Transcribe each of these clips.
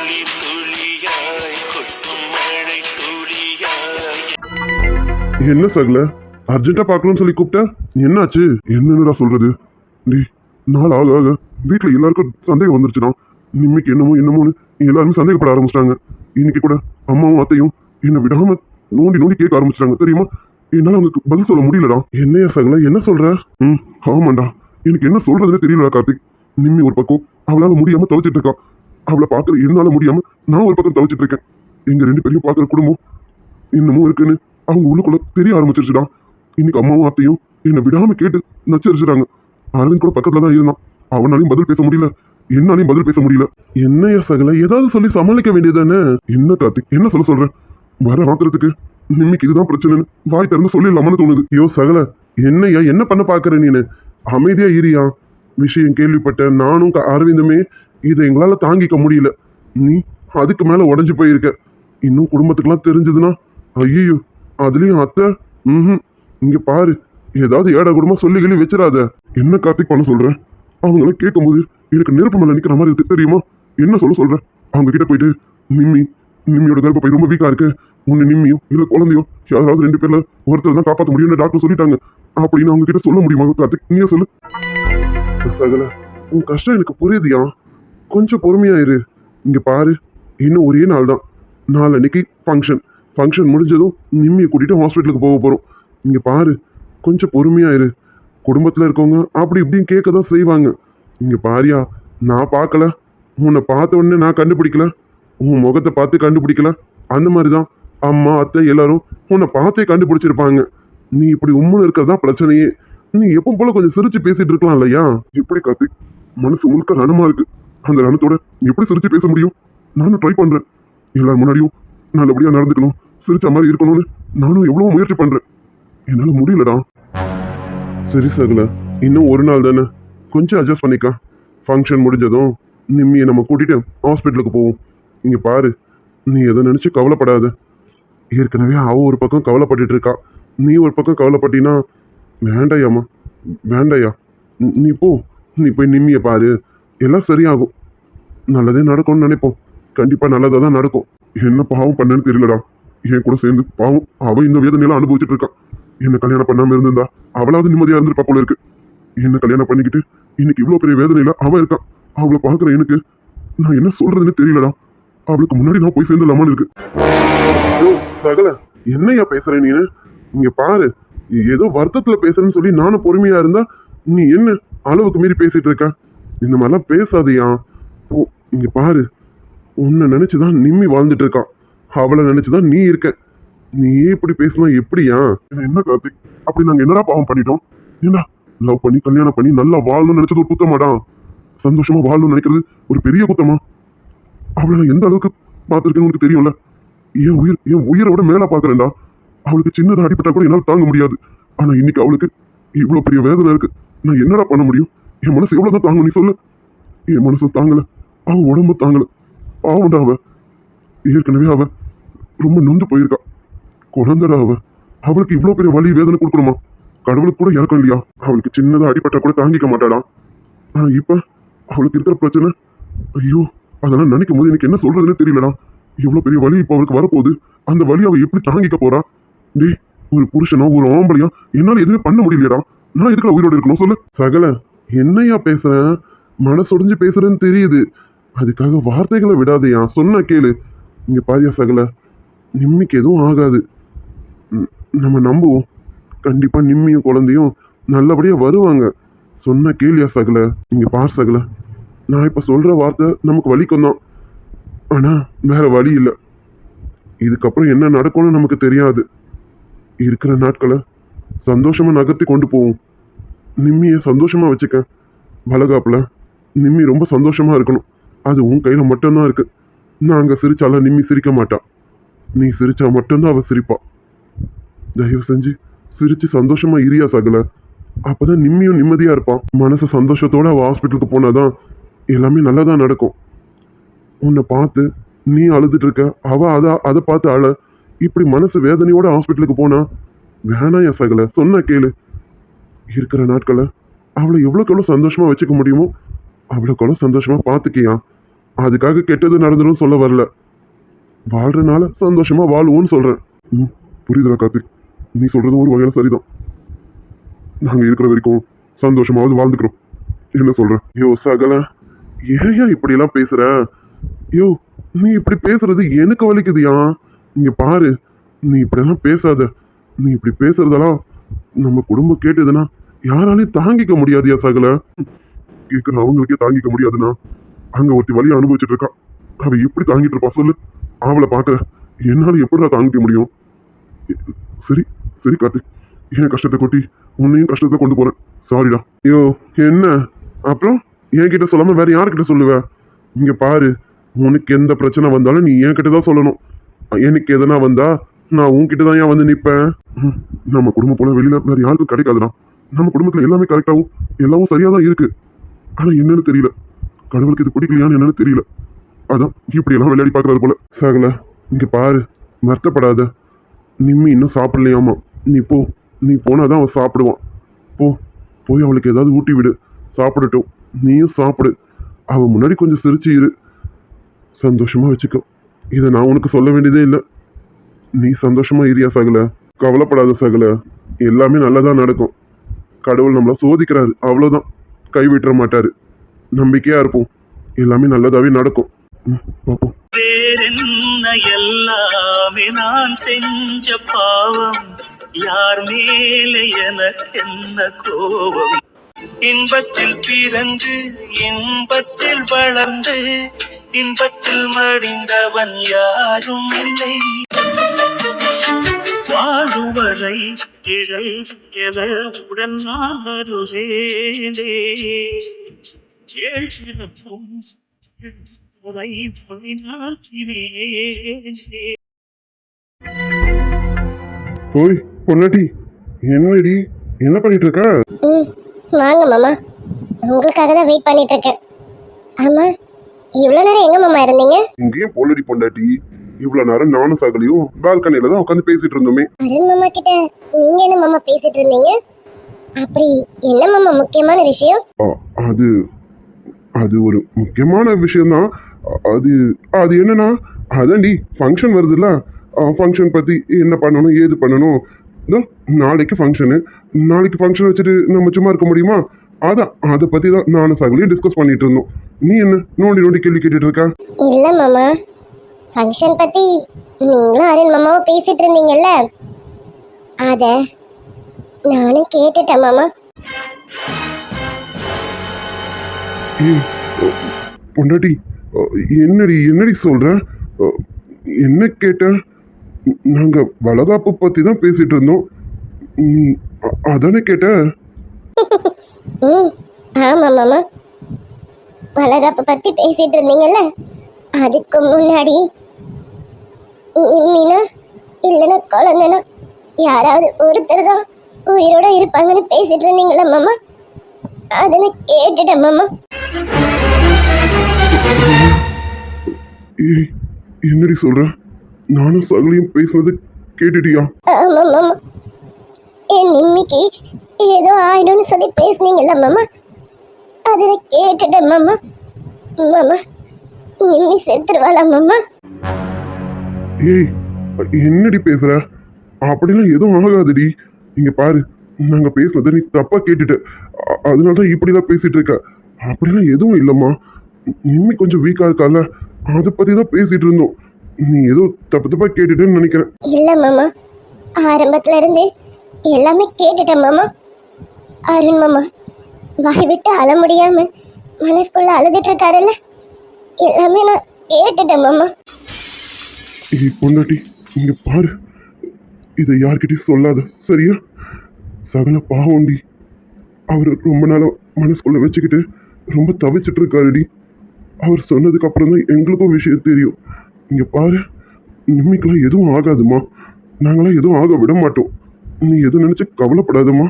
துளி துளியாய் கொட்டும் மழை துளியாய். என்ன சகல அர்ஜென்ட்டா பார்க்கணும்னு சொல்லி கூப்பிட்டா என்னாச்சு? என்னடா சொல்றது? டி நாள் ஆக ஆக வீட்டில் எல்லாருக்கும் சந்தேகம் வந்துருச்சுடா. நிம்மிக்கு என்னமோன்னு எல்லாருமே சந்தேகப்பட ஆரம்பிச்சிட்டாங்க. இன்னைக்கு கூட அம்மாவும் அத்தையும் என்னை விடாம நோண்டி நோண்டி கேட்க ஆரம்பிச்சிட்டாங்க தெரியுமா? என்னால அவங்களுக்கு பதில் சொல்ல முடியலடா. என்னையா சகல என்ன சொல்ற? ஆமாண்டா, எனக்கு என்ன சொல்றதுன்னு தெரியலடா கார்த்திக். நிம்மி ஒரு பக்கம் அவளால முடியாம தவிச்சிட்டு இருக்கா. அவளை பார்க்கற என்னால முடியாம நான் ஒரு பக்கம் தவிச்சிட்டு இருக்கேன். எங்க 2 பேரையும் பார்க்குற குடும்பம் இன்னமும் இருக்குன்னு அவங்க உள்ளுக்குள்ள தெரிய ஆரம்பிச்சிருச்சுடா. இன்னைக்கு அம்மாவும் அத்தையும் என்னை விடாம கேட்டு நச்சரிச்சுட்டாங்க. அரவிந்த் கூட பக்கத்துல தான் இருந்தான். அவனாலையும் பதில் பேச முடியல, என்னாலையும் பதில் பேச முடியல. என்னையா சகல ஏதாவது சொல்லி சமாளிக்க வேண்டியதானே? என்ன கார்த்திக் என்ன சொல்ற? வர ராத்திரத்துக்கு நிம்மிக்கு இதுதான் பிரச்சனைன்னு வாய் திறந்து சொல்லிடலாமான்னு தோணுது. ஐயோ சகல என்னையா என்ன பண்ண பாக்குற நீனு? அமைதியா இரியா. விஷயம் கேள்விப்பட்ட நானும் அரவிந்துமே இதை எங்களால தாங்கிக்க முடியல. நீ அதுக்கு மேல உடஞ்சு போயிருக்க. இன்னும் குடும்பத்துக்கெல்லாம் தெரிஞ்சதுன்னா ஐயோ அதுலயும் அத்தை இங்க பாரு ஏதாவது ஏடா குடும்பம் சொல்லி கிளி வச்சிடாத. என்ன கார்த்திக் பண்ண சொல்ற? அவங்கள கேட்கும்போது எனக்கு நெருப்பு மேல நிக்கிற மாதிரி இருக்கு தெரியுமா? என்ன சொல்ற? அவங்க கிட்ட போயிட்டு நிம்மியோட கர்ப்பப்பை ரொம்ப வீக்கா இருக்கு, ஒன்னு நிம்மியோ இல்ல குழந்தையோ யாராவது 2 பேர்ல ஒருத்தர் தான் காப்பாற்ற முடியும்னு டாக்டர் சொல்லிட்டாங்க அப்படின்னு அவங்க கிட்ட சொல்ல முடியுமா கார்த்திக்? நீயே சொல்லு. சகல உன் கஷ்டம் எனக்கு புரியுதுயா, கொஞ்சம் பொறுமையா இரு. இங்க பாரு இன்னும் ஒரே நாள் தான், நாளன்னைக்கு ஃபங்க்ஷன் முடிஞ்சதும் நிம்மியை கூட்டிட்டு ஹாஸ்பிட்டலுக்கு போக போறோம். இங்க பாரு கொஞ்சம் பொறுமையா இரு. குடும்பத்துல இருக்கவங்க அப்படி இப்படின்னு கேட்க தான் செய்வாங்க. இங்க பாரியா, நான் பார்க்கல, உன்னை பார்த்த உடனே நான் கண்டுபிடிக்கல, உன் முகத்தை பார்த்து கண்டுபிடிக்கல. அந்த மாதிரிதான் அம்மா அத்தை எல்லாரும் உன்னை பார்த்தே கண்டுபிடிச்சிருப்பாங்க. நீ இப்படி உம்முன்னு இருக்கிறதா பிரச்சனையே. நீ எப்போ போல கொஞ்சம் சிரிச்சு பேசிட்டு இருக்கலாம் இல்லையா? எப்படி கார்த்திக் மனசு முழுக்க ரணமா இருக்கு. அந்த ரணத்தோட எப்படி சிரிச்சு பேச முடியும்? நானும் ட்ரை பண்றேன், எல்லாரும் முன்னாடியும் நல்லபடியா நடந்துக்கணும், சிரிச்ச மாதிரி இருக்கணும்னு நானும் எவ்வளவு முயற்சி பண்றேன். என்னால முடியலடா. சரி சகல இன்னும் ஒரு நாள் தானே, கொஞ்சம் அட்ஜஸ்ட் பண்ணிக்க. ஃபங்க்ஷன் முடிஞ்சதும் நிம்மியை நம்ம கூட்டிட்டு ஹாஸ்பிட்டலுக்கு போவோம். இங்க பாரு நீ எதை நினைச்சு கவலைப்படாத. ஏற்கனவே அவ ஒரு பக்கம் கவலைப்பட்டுட்டு இருக்கா, நீ ஒரு பக்கம் கவலைப்பட்டினா வேண்டாயாம்மா வேண்டாயா. நீ போய் நிம்மியை பாரு, எல்லாம் சரியாகும், நல்லதே நடக்கும்னு நினைப்போம். கண்டிப்பா நல்லதா தான் நடக்கும். என்ன பாவம் பண்ணேன்னு தெரியலடா, என் கூட சேர்ந்து பாவம் அவ இந்த வேதனையெல்லாம் அனுபவிச்சுட்டு இருக்கான். என்ன கல்யாணம் பண்ணாம இருந்திருந்தா அவளாவது நிம்மதியா இருந்திருப்பா போல இருக்கு. என்ன கல்யாணம் பண்ணிக்கிட்டு இன்னைக்கு இவ்வளவு பெரிய வேதனையில அவ இருக்கான். அவளை பாக்குற எனக்கு நான் என்ன சொல்றதுன்னு தெரியலடா. அவளுக்கு முன்னாடி நான் போய் சேர்ந்துடலாமான்னு இருக்கு. சகல என்னையா பேசுற நீனு? இங்க பாரு ஏதோ வருத்தத்துல பேசுறேன்னு சொல்லி நானும் பொறுமையா இருந்தா நீ என்ன அளவுக்கு மீறி பேசிட்டு இருக்க? இந்த மாதிரிலாம் பேசாதையா. இங்க பாரு உன்னை நினைச்சுதான் நிம்மி வாழ்ந்துட்டு இருக்கான், அவளை நினைச்சுதான் நீ இருக்க. நீயே இப்படி பேசினா எப்படியா? என்ன கார்த்திக் அப்படி நாங்க என்னடா பாவம் பண்ணிட்டோம்? என்ன லவ் பண்ணி கல்யாணம் பண்ணி நல்லா வாழணும்னு நினைச்சது ஒரு குத்தமாடா? சந்தோஷமா வாழணும்னு நினைக்கிறது ஒரு பெரிய குத்தமா? அவளை நான் எந்த அளவுக்கு பார்த்துருக்கேன்னு உனக்கு தெரியும்ல. என் உயிரோட மேல பாக்குறேன்டா. அவளுக்கு சின்னதா அடிப்பட்டா கூட என்னால தாங்க முடியாது. ஆனா இன்னைக்கு அவளுக்கு இவ்வளவு பெரிய வேதனை இருக்கு. நான் என்னடா பண்ண முடியும்? என் மனசு எவ்வளவுதான் தாங்கும் நீ சொல்லு? என் மனசு தாங்கல, அவ உடம்பு தாங்கல. பாவம்டா அவ, ஏற்கனவே அவ ரொம்ப நொந்து போயிருக்கா. குழந்தைடா அவ, அவளுக்கு இவ்வளவு பெரிய வலி வேதனை கொடுக்கணுமா? கடவுளுக்கு கூட இறக்கம் இல்லையா? அவளுக்கு சின்னதா அடிப்பட்டா கூட தாங்கிக்க மாட்டாடா. ஆனா இப்ப அவளுக்கு இருக்கிற பிரச்சனை, ஐயோ அதெல்லாம் நினைக்கும் போது எனக்கு என்ன சொல்றதுன்னு தெரியலடா. இவ்வளவு பெரிய வலி இப்ப அவளுக்கு வரப்போகுது. அந்த வலி அவ எப்படி தாங்கிக்க போறா? டே ஒரு புருஷனோ ஒரு ஆம்பளையா என்னால எதுவுமே பண்ண முடியலையடா. நான் எதுக்குள்ள உயிரோடு இருக்கணும் சொல்லு? சகல என்னையா பேசுறேன், மனசொடிஞ்சு பேசுறேன்னு தெரியுது, அதுக்காக வார்த்தைகளை விடாதையா, சொன்ன கேளு. இங்க பாரியா சகல, நிம்மிக்கு எதுவும் ஆகாது, நம்ம நம்புவோம். கண்டிப்பா நிம்மியும் குழந்தையும் நல்லபடியா வருவாங்க. சொன்ன கேளியா சகல? இங்க பார் சகல, நான் இப்ப சொல்ற வார்த்தை நமக்கு வலிக்கும் தான், ஆனா வேற வழி இல்லை. இதுக்கப்புறம் என்ன நடக்கும்னு நமக்கு தெரியாது. இருக்கிற நாட்களை சந்தோஷமா நகர்த்தி கொண்டு போவோம். நிம்மியை சந்தோஷமா வச்சுக்க. வளகாப்புல நிம்மி ரொம்ப சந்தோஷமா இருக்கணும், அது உன் கையில மட்டும்தான் இருக்கு. நாங்க சிரிச்சாலும் நிம்மி சிரிக்க மாட்டா, நீ சிரிச்சா மட்டும்தான் அவ சிரிப்பா. தயவு செஞ்சு சிரிச்சு சந்தோஷமா இரியா சகல, அப்பதான் நிம்மியும் நிம்மதியா இருப்பான். மனசு சந்தோஷத்தோட அவ ஹாஸ்பிட்டலுக்கு போனாதான் எல்லாமே நல்லதா நடக்கும். உன்னை பார்த்து நீ அழுதுட்டு இருக்க, அவ அதை பார்த்து அழ, இப்படி மனசு வேதனையோட ஹாஸ்பிட்டலுக்கு போனா வேணாயா சகல, சொன்ன கேளு. இருக்கிற நாட்களை அவளை எவ்வளோக்கு எவ்வளோ சந்தோஷமா வச்சுக்க முடியுமோ அவ்வளோக்கு எவ்வளோ சந்தோஷமா பார்த்துக்கியா. அதுக்காக கெட்டது நடந்துடும் சொல்ல வரல. வாழ்றனால சந்தோஷமா வாழ்வோன்னு சொல்றேன். புரியுதுடா கார்த்திக், நீ சொல்றது ஒரு வகையில சரிதான். நாங்க இருக்கிற வரைக்கும் சந்தோஷமாவது வாழ்ந்துக்கிறோம். என்ன சொல்ற? யோ சகல, ஏன் இப்படி எல்லாம் பேசுற? யோ, நீ இப்படி பேசுறது எனக்கு வலிக்குதுயா. இங்க பாரு, நீ இப்படியெல்லாம் பேசாத. நீ இப்படி பேசுறதெல்லாம் நம்ம குடும்பம் கேட்டதுன்னா யாராலையும் தாங்கிக்க முடியாதுயா சகல. கேட்குற அவங்களுக்கே தாங்கிக்க முடியாதுன்னா அங்க ஒருத்தி வழியை அனுபவிச்சுட்டு இருக்கா. அவ எப்படி தாங்கிட்டு இருப்பா சொல்லு? அவளை பார்க்க என்னால எப்படிடா தாங்கிக்க முடியும்? சரி சரி கார்த்திக், என் கஷ்டத்தை கொட்டி உன்னையும் கஷ்டத்தை கொண்டு போறேன். சாரிடா. ஐயோ என்ன? அப்புறம் என்கிட்ட சொல்லாம வேற யார்கிட்ட சொல்லுவ? இங்க பாரு, உனக்கு எந்த பிரச்சனை வந்தாலும் நீ என்கிட்ட தான் சொல்லணும். எனக்கு எதனா வந்தா நான் உன்கிட்ட தான் ஏன் வந்து நிப்பேன். நம்ம குடும்பம் போல வெளியில வேற யாருக்கும் கிடைக்காதுடா. நம்ம குடும்பத்துல எல்லாமே கரெக்டாகவும் எல்லாவும் சரியா தான் இருக்கு. ஆனா என்னன்னு தெரியல, கடவுளுக்கு இது பிடிக்கலையான்னு என்னன்னு தெரியல. அதான் இப்படி எல்லாம் விளையாடி பாக்குறது போல. சகல, இங்க பாரு, வருத்தப்படாத. நிம்மி இன்னும் சாப்பிடலையாமா. நீ போ, நீ போனாதான் அவன் சாப்பிடுவான். போ, போய் அவளுக்கு ஏதாவது ஊட்டி விடு, சாப்பிடட்டும். நீயும் சாப்பிடு. அவ முன்னாடி கொஞ்சம் சிரிச்சு இரு, சந்தோஷமா வச்சுக்கோ. இதை நான் உனக்கு சொல்ல வேண்டியதே இல்லை. நீ சந்தோஷமா இரியா சகல, கவலைப்படாத சகல. எல்லாமே நல்லதா நடக்கும். கடவுள் நம்மள சோதிக்கிறாரு, அவ்வளவுதான். கைவிட்டுற மாட்டாரு. நம்பிக்கையா இருப்போம், எல்லாமே நல்லதாவே நடக்கும். பாப்போம். வேறென்ன எல்லாமே நான் செஞ்ச பாவம், யார் மேலே எனக்கென்ன கோபம். இன்பத்தில் பிறந்து இன்பத்தில் வளர்ந்து இன்பத்தில் மடிந்தவன் யாரும் இல்லை. வாழுவரை இழவுடன் மாறுவேனே. ஏழ்பிறப்பும் உரை பொய்னாகிறேனே. ஓய் பொன்னாட்டி, என்னடி என்ன பண்ணிட்டு இருக்க? வாங்க மாமா, உங்களுக்காக தான் வெயிட் பண்ணிட்டு இருக்கேன். ஆமா, இவ்வளோ நேரம் எங்க மாமா இருந்தீங்க? இங்கேயும் பொல்லடி பொண்டாட்டி, இவ்வளவு நேரம் நானும் சகலையும் பால்கனியில தான் உட்காந்து பேசிட்டு இருந்தோமே. அருண் மாமா கிட்ட நீங்க என்ன மாமா பேசிட்டு இருந்தீங்க? அப்படி என்ன மாமா முக்கியமான விஷயம்? அது அது ஒரு முக்கியமான விஷயம்தான். அது அது என்னன்னா, அதான்டி ஃபங்க்ஷன் வருதுல்ல, ஃபங்க்ஷன் பத்தி என்ன பண்ணணும் ஏது பண்ணணும். நாளைக்கு ஃபங்க்ஷனு, நாளைக்கு ஃபங்க்ஷன் வச்சுட்டு நம்ம சும்மா இருக்க முடியுமா? அதான் அதை பத்தி தான் நானும் சகலையும் டிஸ்கஸ் பண்ணிட்டு இருந்தோம். நீ என்ன நோண்டி நோண்டி கேள்வி கேட்டுட்டு இருக்க? இல்ல மாமா, ஃபங்க்ஷன் பத்தி நீங்களும் அருண் மாமாவும் பேசிட்டு இருந்தீங்கல்ல, அத நானும் கேட்டுட்டேன் மாமா. பொண்டாட்டி, என்னடி என்னடி சொல்ற? என்ன கேட்ட? நாங்க வளகாப்பு பத்தி தான் பேசிட்டு இருந்தோம். நீ அதானே கேட்ட? ஆமா மாமா, வளகாப்பு பத்தி பேசிட்டு இருந்தீங்கல்ல, அதுக்கு முன்னாடி மீனா இல்லைன்னா குழந்தைனா யாராவது ஒருத்தர் தான் உயிரோட இருப்பாங்கன்னு பேசிட்டு இருந்தீங்களா மாமா? அதை நான் கேட்டுட்டேன் மாமா. என்னடி சொல்ற? நானும் சகலையும் பேசுனது கேட்டுட்டியா? ஆமா மாமா, என் நிம்மிக்கு ஏதோ ஆயிடும்னு சொல்லி பேசுனீங்கல்ல மாமா, அதை நான் கேட்டுட்டேன் மாமா. மாமா, நிம்மி செத்துருவாளா மாமா? ஏய், என்னடி பேசுற? அப்படிலாம் எதுவும் ஆகாதுடி. இங்க பாரு, நாங்க பேசுனதை நீ தப்பா கேட்டுட்ட. அதனாலதான் இப்படிதான் பேசிட்டு இருக்க. அப்படிலாம் எதுவும் இல்லம்மா. நிம்மி கொஞ்சம் வீக்கா இருக்கால, அதை பத்தி தான் பேசிட்டு இருந்தோம். நீ ஏதோ தப்பு தப்பா கேட்டுட்டேன்னு நினைக்கிறேன். இல்ல மாமா, ஆரம்பத்துல இருந்து எல்லாமே கேட்டுட்டேன் மாமா. அருண் மாமா வாய் விட்டு அழ முடியாம மனசுக்குள்ள அழுதுட்டு இருக்காருல்ல, எல்லாமே நான் கேட்டுட்டேன் மாமா. ஏய் பொண்டாட்டி, இங்க பாரு, இதை யார்கிட்டயும் சொல்லாத, சரியா? சகல பாவண்டி. அவர் ரொம்ப நாளா மனசுக்குள்ள வச்சுக்கிட்டு ரொம்ப தவிச்சிட்டு இருக்காருடி. அவர் சொன்னதுக்கு அப்புறம் தான் எங்களுக்கும் விஷயம் தெரியும். இங்க பாரு, நிம்மிக்கெல்லாம் எதுவும் ஆகாதுமா. நாங்களாம் எதுவும் ஆக விட மாட்டோம். நீ எதுவும் நினைச்சு கவலைப்படாதம்மா.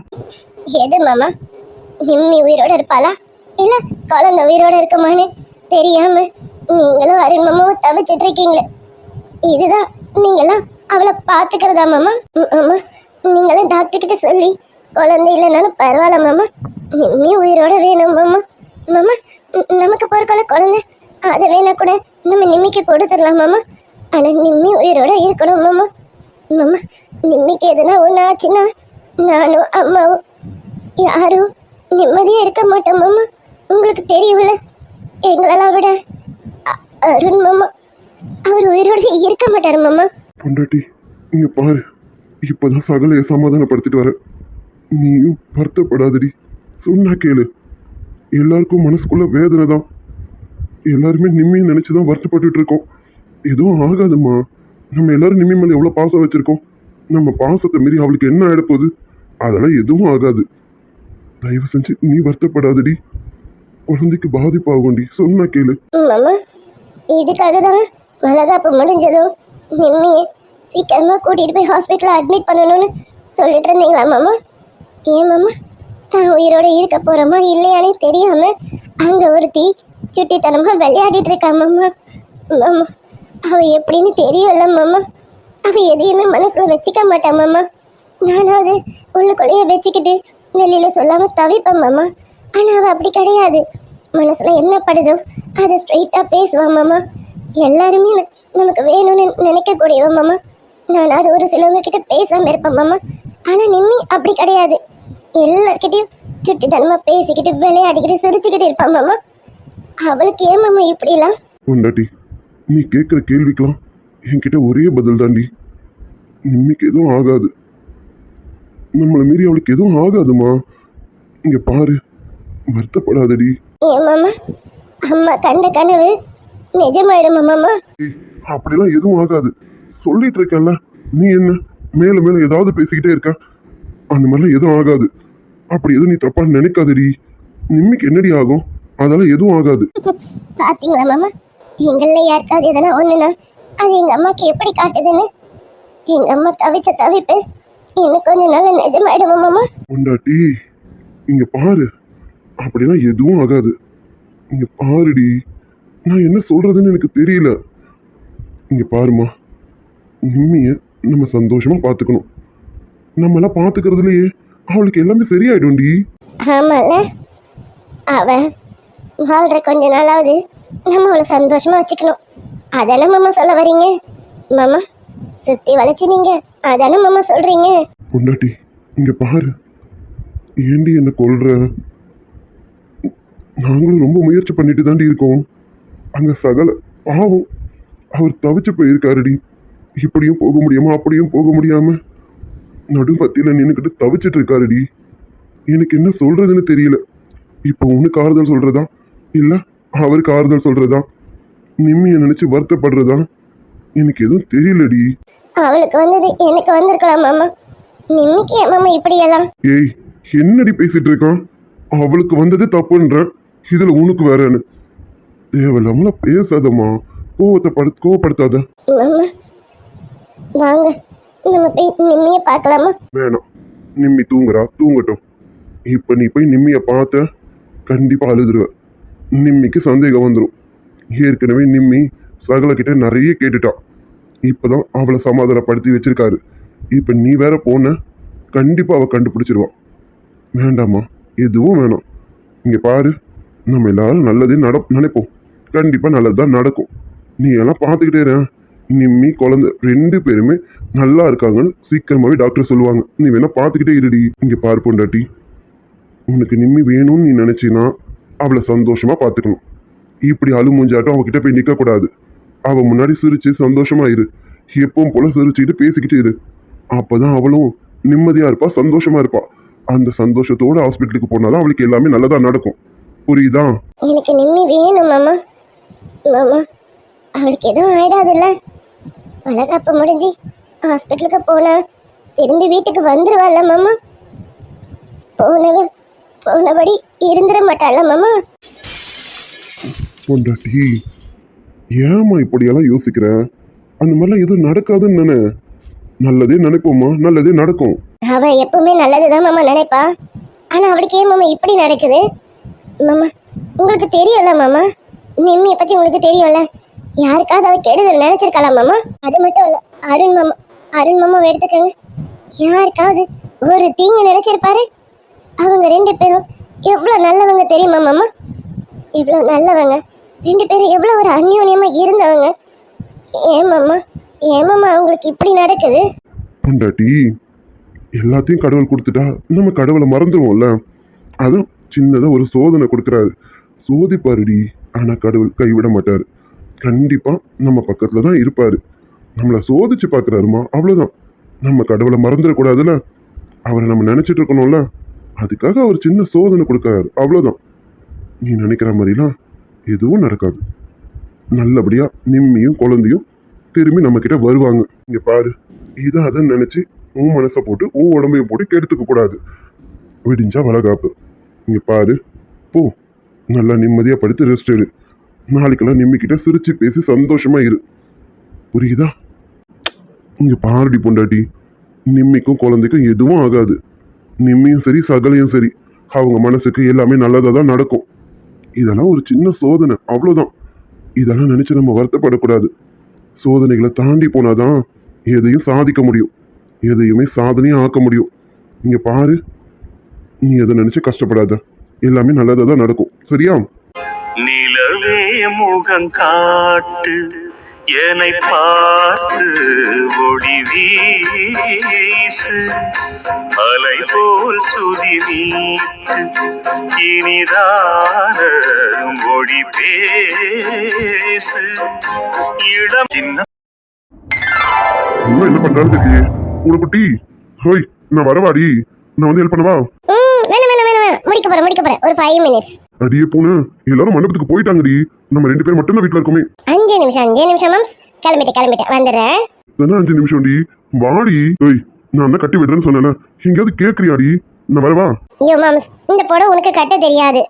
எது மாமா, நிம்மி உயிரோட இருப்பாளா இல்ல குழந்தை உயிரோட இருக்குமான்னு தெரியாம நீங்களும் அருண் மாமாவும் தவிச்சிட்டு இருக்கீங்களே, இதுதான் நீங்களாம் அவளை பாத்துக்கிறதா மாமா? மாமா, நீங்களும் டாக்டர் கிட்ட சொல்லி குழந்தை இல்லைனாலும் பரவாயில்ல மாமா, நிம்மி உயிரோட வேணும் மாமா. மாமா, நமக்கு பொறுக்கல குழந்தை அதை வேணா கூட நம்ம நிம்மிக்கு கொடுத்துடலாம் மாமா. ஆனா நிம்மி உயிரோட இருக்கணும் மாமா. மாமா, நிம்மிக்கு எதுனா ஒன்று ஆச்சுன்னா நானும் அம்மாவும் யாரும் நிம்மதியா இருக்க மாட்டோம் மாமா. உங்களுக்கு தெரியும்ல, எங்களெல்லாம் விட அருண் மாமா அவர் உயிரோட இருக்க மாட்டாரு மாமா. பொண்டாட்டி இங்க பாரு, இப்பதான் சகலைய சமாதானப்படுத்திட்டு வர. நீயும் வருத்தப்படாதடி, சொன்னா கேளு. எல்லாருக்கும் மனசுக்குள்ள வேதனை தான். எல்லாருமே நிம்மியை நினைச்சுதான் வருத்தப்பட்டுட்டு இருக்கோம். எதுவும் ஆகாதுமா. நம்ம எல்லாரும் நிம்மி மேல எவ்வளவு பாசம் வச்சிருக்கோம். நம்ம பாசத்தை மீறி அவளுக்கு என்ன ஆயிடப்போகுது? அதெல்லாம் எதுவும் ஆகாது. தயவு செஞ்சு நீ வருத்தப்படாதடி, குழந்தைக்கு பாதிப்பாகும்டி, சொன்னா கேளு. மாமா, இதுக்காக தான் வளகாப்பு முடிஞ்சதும் நிம்மியை சீக்கிரமா கூட்டிட்டு போய் ஹாஸ்பிட்டல் அட்மிட் பண்ணணும்னு சொல்லிட்டு இருந்தீங்களா மாமா? ஏன் மாமா, தான் உயிரோட இருக்க போறோமா இல்லையானே தெரியாம அங்க ஒருத்தி சுட்டித்தனமா விளையாடிட்டு இருக்கா மாமா. மாமா, அவ எப்படின்னு தெரியல மாமா. அவ எதையுமே மனசுல வச்சுக்க மாட்டா மாமா. நானாவது உள்ளுக்குள்ளேயே வச்சுக்கிட்டு வெளியில சொல்லாம தவிப்பேன் மாமா. ஆனா அவ அப்படி கிடையாது. மனசுல என்ன படுதோ அதை ஸ்ட்ரைட்டா பேசுவா மாமா. எல்லாருமே நமக்கு வேணும்னு நினைக்கக்கூடியவ மாமா. நான் அது ஒரு சிலவங்க கிட்ட பேசாம இருப்பேன் மாமா. ஆனா நிம்மி அப்படி கிடையாது. எல்லார்கிட்டையும் சுட்டித்தனமா பேசிக்கிட்டு விளையாடிக்கிட்டு சிரிச்சுக்கிட்டு இருப்பான் மாமா. அவளுக்கு ஏன் மாமா இப்படிலாம்? பொண்டாட்டி, நீ கேட்குற கேள்விக்கெல்லாம் என்கிட்ட ஒரே பதில் தாண்டி. நிம்மிக்கு எதுவும் ஆகாது. நம்மளை மீறி அவளுக்கு எதுவும் ஆகாதுமா. இங்க பாரு, வருத்தப்படாதடி. ஏன் மாமா, அம்மா கண்ட கனவு நிஜமாயிடுமா மாமா? ஏய், அப்படிலாம் எதுவும் ஆகாது சொல்லிட்டு இருக்கேன்ல. நீ என்ன மேல மேல ஏதாவது பேசிக்கிட்டே இருக்க? அந்த மாதிரிலாம் எதுவும் ஆகாது. அப்படி எதுவும் நீ தப்பா நினைக்காதடி. நிம்மிக்கு என்னடி ஆகும்? அதெல்லாம் எதுவும் ஆகாது. பாத்தீங்களா மாமா, எங்கள யாருக்காவது எதனா ஒண்ணுனா அது எங்க அம்மாக்கு எப்படி காட்டுதுன்னு. எங்க அம்மா தவிச்ச தவிப்பு இன்னும் கொஞ்ச நாள் நிஜமாயிடுமா மாமா? பொண்டாட்டி இங்க பாரு, அப்படிலாம் எதுவும் ஆகாது. இங்க பாருடி, நான் என்ன சொல்றதுன்னு எனக்கு தெரியல. இங்க பாருமா, நிம்மிய நம்ம சந்தோஷமா பாத்துக்கணும். நம்ம எல்லாம் பாத்துக்கிறதுலயே அவளுக்கு எல்லாமே சரியாயிடும்டி. ஆமால, அவ வாழ்ற கொஞ்ச நாளாவது நம்ம அவளை சந்தோஷமா வச்சுக்கணும். அதானே மாமா சொல்ல வரீங்க? மாமா, சுத்தி வளைச்சு நீங்க அதானே மாமா சொல்றீங்க? பொண்டாட்டி இங்க பாரு, ஏண்டி என்ன கொல்ற? நாங்களும் ரொம்ப முயற்சி பண்ணிட்டு தாண்டி இருக்கோம். அங்க சகல பாவம் அவர் தவிச்சு போயிருக்காருடி. இப்படியும் போக முடியாம அப்படியும் போக முடியாம நடுமத்தியில நின்னுக்கிட்டு தவிச்சிட்டு இருக்காருடி. எனக்கு என்ன சொல்றதுன்னு தெரியல. இப்ப உனக்கு ஆறுதல் சொல்றதா இல்ல அவருக்கு ஆறுதல் சொல்றதா, நிம்மிய நினைச்சு வருத்தப்படுறதா, எனக்கு எதுவும் தெரியலடி. அவளுக்கு வந்தது எனக்கு வந்திருக்கலாம் மாமா. நிம்மிக்கு ஏன் மாமா இப்படி எல்லாம்? ஏய், என்னடி பேசிட்டு இருக்கான்? அவளுக்கு வந்தது தப்புன்ற, இதுல உனக்கு வேறன்னு. தேவையில்லாமல பேசாதம்மா, கோவப்படுத்தாத. மாமா, வாங்க நம்ம போய் நிம்மியை பார்க்கலாமா? வேணாம், நிம்மி தூங்குறா, தூங்கட்டும். இப்ப நீ போய் நிம்மிய பார்த்த கண்டிப்பா அழுதுருவ. நிம்மிக்கு சந்தேகம் வந்துடும். ஏற்கனவே நிம்மி சகல கிட்ட நிறைய கேட்டுட்டா. இப்பதான் அவளை சமாதானப்படுத்தி வச்சிருக்காரு. இப்ப நீ வேற போன, கண்டிப்பா அவ கண்டுபிடிச்சிருவான். வேண்டாமா, எதுவும் வேணாம். இங்க பாரு, நம்ம எல்லாரும் நல்லதே நினைப்போம். கண்டிப்பா நல்லதுதான் நடக்கும். நீ எல்லாம் பார்த்துக்கிட்டே இரு. நிம்மி குழந்தை 2 பேருமே நல்லா இருக்காங்கன்னு சீக்கிரமாவே டாக்டர் சொல்லுவாங்க. நீ வேணா பார்த்துக்கிட்டே இருடி. இங்க பாரு பொண்டாட்டி, உனக்கு நிம்மி வேணும்னு நீ நினைச்சினா அவளை சந்தோஷமா பார்த்துக்கணும். இப்படி அழுமூஞ்சாட்டம் அவகிட்ட போய் நிக்க கூடாது. அவ முன்னாடி சிரிச்சு சந்தோஷமா இரு. எப்பவும் போல சிரிச்சுக்கிட்டு பேசிக்கிட்டு இரு. அப்பதான் அவளும் நிம்மதியா இருப்பா, சந்தோஷமா இருப்பா. அந்த சந்தோஷத்தோட ஹாஸ்பிட்டலுக்கு போனாதான் அவளுக்கு எல்லாமே நல்லதா நடக்கும். புரியுதா? எனக்கு நிம்மி வேணும் மாமா. மாமா, அவளுக்கு எதுவும் ஆயிடாதுல்ல? வளகாப்பு முடிஞ்சு ஹாஸ்பிட்டலுக்கு போனா திரும்பி வீட்டுக்கு வந்துருவாள்ல மாமா? போனபடி இருந்துட மாட்டாள்ல மாமா? பொண்டாட்டி ஏமா இப்படியெல்லாம் யோசிக்கிற? அந்த மாதிரிலாம் எதுவும் நடக்காதுன்னு நினை. நல்லதே நினைப்போமா, நல்லதே நடக்கும். அவ எப்பவுமே நல்லதுதான் மாமா நினைப்பா. ஆனா அவளுக்கு ஏன் மாமா இப்படி நடக்குது? மாமா, உங்களுக்கு தெரியும்ல மாமா, நிம்மியை பத்தி உங்களுக்கு தெரியும்ல. யாருக்காவது அவ கெடுதல் நினைச்சிருக்கலாம் மாமா. அது மட்டும் இல்ல, அருண் மாமாவை எடுத்துக்கங்க. யாருக்காவது ஒரு தீங்கு நினைச்சிருப்பாரு? அவங்க 2 பேரும் எவ்வளவு நல்லவங்க தெரியுமா மாமா? இவ்வளவு நல்லவங்க 2 பேரும் எவ்வளவு ஒரு அந்யோன்யமா இருந்தவங்க. ஏமாமா அவங்களுக்கு இப்படி நடக்குது? பொண்டாட்டி, எல்லாத்தையும் கடவுள் கொடுத்துட்டா நம்ம கடவுளை மறந்துடுவோம்ல. அதுவும் சின்னதா ஒரு சோதனை கொடுக்குறாரு, சோதிப்பாருடி. ஆனா கடவுள் கைவிட மாட்டாரு, கண்டிப்பா நம்ம பக்கத்துல தான் இருப்பாரு. நம்மள சோதிச்சு பாக்குறாருமா, அவ்வளவுதான். நம்ம கடவுளை மறந்துடக்கூடாதுல, அவரை நம்ம நினைச்சிட்டு இருக்கணும்ல, அதுக்காக அவர் சின்ன சோதனை கொடுக்கறாரு, அவ்வளவுதான். நீ நினைக்கிற மாதிரிலாம் எதுவும் நடக்காது. நல்லபடியா நிம்மியும் குழந்தையும் திரும்பி நம்ம கிட்ட வருவாங்க. இங்க பாரு, இதை அதை நினைச்சு உன் மனசை போட்டு உன் உடம்பையும் போட்டு கெடுத்துக்க கூடாது. விடிஞ்சா வளகாப்பு. இங்க பாரு, போ, நல்லா நிம்மதியா படுத்து ரெஸ்ட் எடு. நாளைக்கெல்லாம் நிம்மிக்கிட்ட சிரிச்சு பேசி சந்தோஷமா இரு, புரியுதா? இங்க பாருடி பொண்டாட்டி, நிம்மிக்கும் குழந்தைக்கும் எதுவும் ஆகாது. நிம்மியும் சரி சகலையும் சரி, அவங்க மனசுக்கு எல்லாமே நல்லதா தான் நடக்கும். இதெல்லாம் ஒரு சின்ன சோதனை, அவ்வளவுதான். இதெல்லாம் நினைச்சு நம்ம வருத்தப்படக்கூடாது. சோதனைகளை தாண்டி போனாதான் எதையும் சாதிக்க முடியும், எதையுமே சாதனையும் ஆக்க முடியும். இங்க பாரு, நீ எதை நினைச்சு கஷ்டப்படாத, எல்லாமே நல்லதா தான் நடக்கும், சரியா? நிலவே முகம் காட்டு என்னை பார்த்து ஒளி வீசு, அலை போல் சுதி நீட்டு இனிதான மொழி பேசு. இடம் சின்ன இன்னும் என்ன பண்றான்னு தெரியலையே. உன குட்டி, ஹோய், நான் வரவாடி, நான் வந்து ஹெல்ப் பண்ணவா? வேணாம், முடிக்க போறேன் ஒரு 5 minutes. அடியே பூனை, எல்லாரும் மண்டபத்துக்கு போயிட்டாங்கடி, நம்ம 2 பேர் மட்டும் தான் வீட்டுல இருக்கோமே. 5 நிமிஷம் மேம். கிளம்பிட்டேன், வந்துடுறேன். 5 நிமிஷம்டி, வாடி. ஓய், நான் தான் கட்டி விடுறேன்னு சொன்னேன்ல, எங்கேயாவது கேக்குறியாடி? நான் வரவா? ஐயோ மாம்ஸ், இந்த புடவை உனக்கு கட்ட தெரியாது,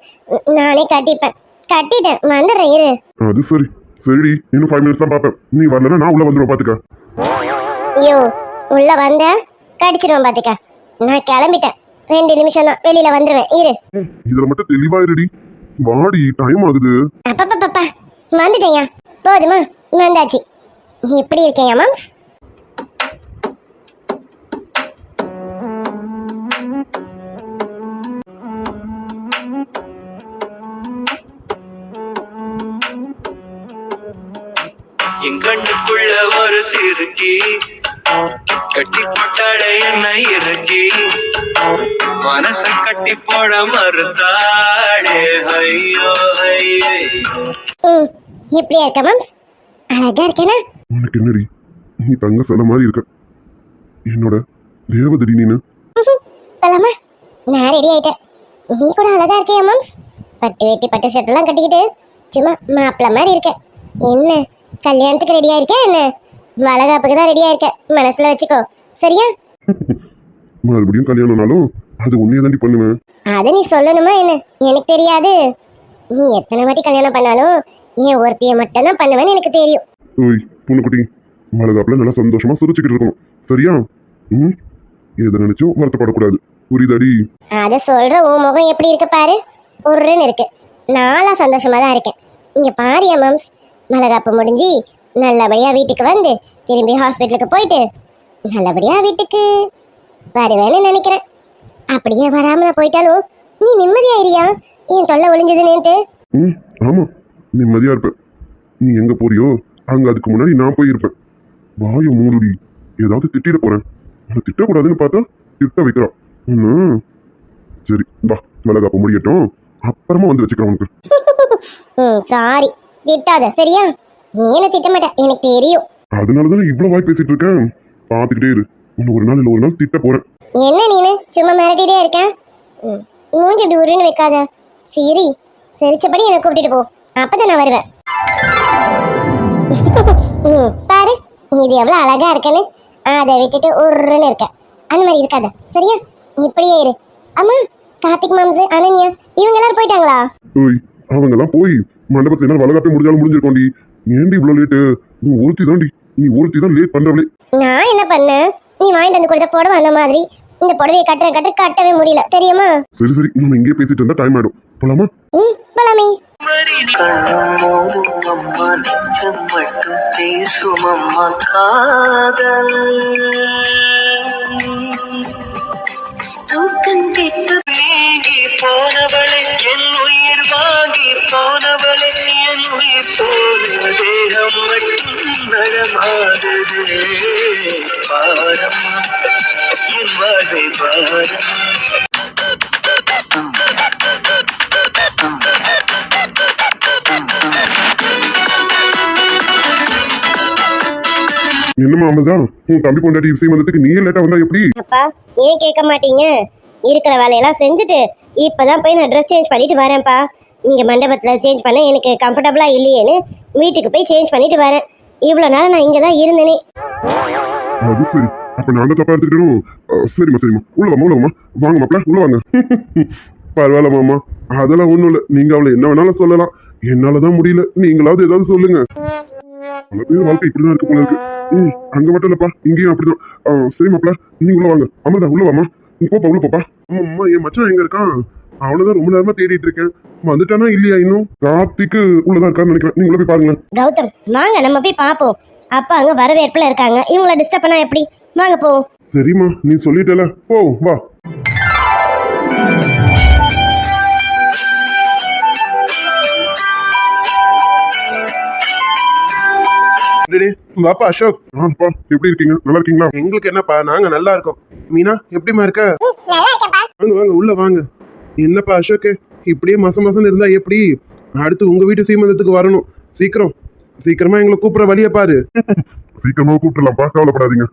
நானே கட்டிட்டேன், வந்துடுறேன், இரு. அது சரி, சரிடி, இன்னும் 5 minutes தான் பாப்பேன். நீ வரலன்னா நான் உள்ள வந்துடுவேன், பாத்துக்க. ஐயோ, உள்ள வந்த கடிச்சிடுவேன், பாத்துக்க. நான் கிளம்பிட்டேன், 2 நிமிஷம் தான், வெளியில வந்துருவேன், இரு. இதுல மட்டும் தெளிவா இருடி, வாடி, டைம் ஆகுது. அப்பப்பப்பா, வந்துட்டேயா, போதுமா? வந்தாச்சு. எப்படி இருக்கேயா மாம்? என் கண்ணுக்குள்ள ஒரு சிறுக்கி கட்டி போட்டாளே என்ன இருக்கி, மனச கட்டி போட மறுத்தாளே. ஐயோ ஐயோ, எப்படியா இருக்க மாம்? அழகா இருக்கேனா? உனக்கு என்னடி, நீ தங்க சொன்ன மாதிரி இருக்க, என்னோட தேவதடி நீனு. போலாமா? நான் ரெடி ஆயிட்டேன், நீ கூட அழகா இருக்கியா மாம்? பட்டு வேட்டி பட்டு ஷர்ட்லாம் கட்டிக்கிட்டு சும்மா மாப்பிள்ள மாதிரி இருக்க. என்ன கல்யாணத்துக்கு ரெடியா இருக்க? என்ன வளகாப்புக்கு தான் ரெடியா இருக்க? மனசுல வச்சுக்கோ, சரியா? மறுபடியும் கல்யாணம்னாலும் அது உன்னையே தாண்டி பண்ணுவேன். அதை நீ சொல்லணுமா என்ன? எனக்கு தெரியாது. நீ எத்தனை வாட்டி கல்யாணம் பண்ணாலும் என் ஒருத்திய மட்டும் தான் பண்ணுவேன்னு எனக்கு தெரியும். ஓய் பூனைக்குட்டி, வளகாப்புல நல்லா சந்தோஷமா சிரிச்சுக்கிட்டு இருக்கணும், சரியா? எதை நினைச்சும் வருத்தப்படக்கூடாது, புரியுதாடி? அதை சொல்ற உன் முகம் எப்படி இருக்கு பாரு, ஒருன்னு இருக்கு. நாளா சந்தோஷமா தான் இருக்கேன். இங்க பாரியா மாம்ஸ், வளகாப்பு முடிஞ்சு நல்லபடியா வீட்டுக்கு வந்து திரும்பி ஹாஸ்பிட்டலுக்கு போயிட்டு நல்லபடியா வீட்டுக்கு வருவேன்னு நினைக்கிறேன். அப்படியே வராமல போயிட்டாலும் நீ நிம்மதியாயிரியா? என் தொல்லை ஒளிஞ்சதுன்னுட்டு. ஆமா, நிம்மதியா இருப்பேன். நீ எங்க போறியோ அங்க அதுக்கு முன்னாடி நான் போயிருப்பேன். வாய மூடுடி, ஏதாவது திட்டிட போறேன். திட்டக்கூடாதுன்னு பார்த்தா திட்ட வைக்கிறான். சரி வா, வளகாப்பு முடியட்டும், அப்புறமா வந்து வச்சுக்கிறேன் உனக்கு. சாரி, திட்டாத, சரியா? நீ என்ன திட்ட மாட்ட, எனக்கு தெரியும். அதனாலதானே இவ்வளவு வாய் பேசிட்டு இருக்கேன். பாத்துக்கிட்டே இரு, இன்னும் ஒரு நாள் இல்ல ஒரு நாள் திட்ட போறேன். என்ன நீனு சும்மா மிரட்டிட்டே இருக்க? மூஞ்சி இப்படி உருன்னு வைக்காத. சரி, சிரிச்சபடி என்னை கூப்பிட்டுட்டு போ, அப்பதான் நான் வருவேன். பாரு, இது எவ்வளவு அழகா இருக்குன்னு. அதை விட்டுட்டு உருன்னு இருக்க, அந்த மாதிரி இருக்காத, சரியா? இப்படியே இரு. அம்மா, கார்த்திக் மாம்ஸ், அனன்யா இவங்க எல்லாரும் போயிட்டாங்களா? ஓய், அவங்க எல்லாம் போய் மண்டபத்துல என்ன வளகாப்பே முடிஞ்சாலும் முடிஞ்சிருக்கோண்டி. ஏண்டி இவ்வளவு லேட்டு? நீ ஒருத்தி தாண்டி, நீ ஒருத்தி தான் லேட் பண்றவளே. நான் என்ன பண்ணேன்? நீ வாங்கிட்டு வந்து கொடுத்த புடவை அந்த மாதிரி இந்த புடவையை கட்டவே முடியல, தெரியுமா? சரி சரி, நம்ம இங்கே பேசிட்டு இருந்தா டைம் ஆயிடும். போலாமா? போலாமே. அம்மா நெஞ்சம் மட்டும் பேசும் அம்மா காதல், தூக்கம் கெட்டு நீங்கி போனவளே, என் உயிர் வாங்கி போனவளே, என் உயிர் போல தேகம் மட்டும் நடமாடுதே. பாரம்மா என் வாழ்வை பாரம்மா. என்னம்மா அம்மதான் உன் தம்பி கொண்டாடி விஷயம் வந்ததுக்கு நீ லேட்டா வந்தா எப்படி? அப்பா ஏன் கேட்க மாட்டீங்க? இருக்கிற வேலையெல்லாம் செஞ்சுட்டு இப்பதான் போய் நான் ட்ரெஸ் சேஞ்ச் பண்ணிட்டு வரேன்ப்பா. இங்க மண்டபத்துல சேஞ்ச் பண்ண எனக்கு கம்ஃபர்டபுளா இல்லையேன்னு வீட்டுக்கு போய் சேஞ்ச் பண்ணிட்டு வரேன். இவ்வளவு நேரம் நான் இங்கதான் இருந்தேனே. அது சரி, அப்ப நான் தான் தப்பா எடுத்துக்கிட்டோம். சரிம்மா சரிம்மா, உள்ள வாங்க வாங்க மாப்பிள்ள உள்ள வாங்க. பரவாயில்ல மாமா, அதெல்லாம் ஒண்ணும் இல்ல. நீங்க அவளை என்ன வேணாலும் சொல்லலாம், என்னாலதான் முடியல. நீங்களாவது ஏதாவது சொல்லுங்க. பல பேர் வாழ்க்கை இப்படிதான் இருக்கு போல இருக்கு. அங்க மட்டும் இல்லப்பா, இங்கேயும் அப்படிதான். சரி மாப்பிள்ள நீங்க உள்ள வாங்க. அமர்தா உள்ள வாமா. போப்பா உள்ள போப்பா. அம்மா என் மச்சான் எங்க இருக்கான்? அவனதான் ரொம்ப நேரமா தேடிட்டு இருக்கேன். வந்துட்டானா இல்லையா இன்னும்? கார்த்திக்கு உள்ளதான் இருக்கான்னு நினைக்கிறேன். நீங்க உள்ள போய் பாருங்க. கௌதம் வாங்க நம்ம போய் பாப்போம். அப்பா அங்க வரவேற்புல இருக்காங்க, இவங்கள டிஸ்டர்ப் பண்ணா எப்படி? வாங்க போ. சரிம்மா நீ சொல்லிட்டல, போ வா. வாப்பா அசோக். ஆப்பா எப்படி இருக்கீங்க? நல்லா இருக்கீங்களா? எங்களுக்கு என்னப்பா, நாங்க நல்லா இருக்கோம். மீனா எப்படிமா இருக்க? வாங்க வாங்க உள்ள வாங்க. என்னப்பா அசோக், இப்படியே மாசம் இருந்தா எப்படி? அடுத்து உங்க வீட்டு சீமந்தத்துக்கு வரணும். சீக்கிரமா எங்களை கூப்பிடுற வழியை பாரு. சீக்கிரமா கூப்பிடலாம்ப்பா, கவலைப்படாதீங்க.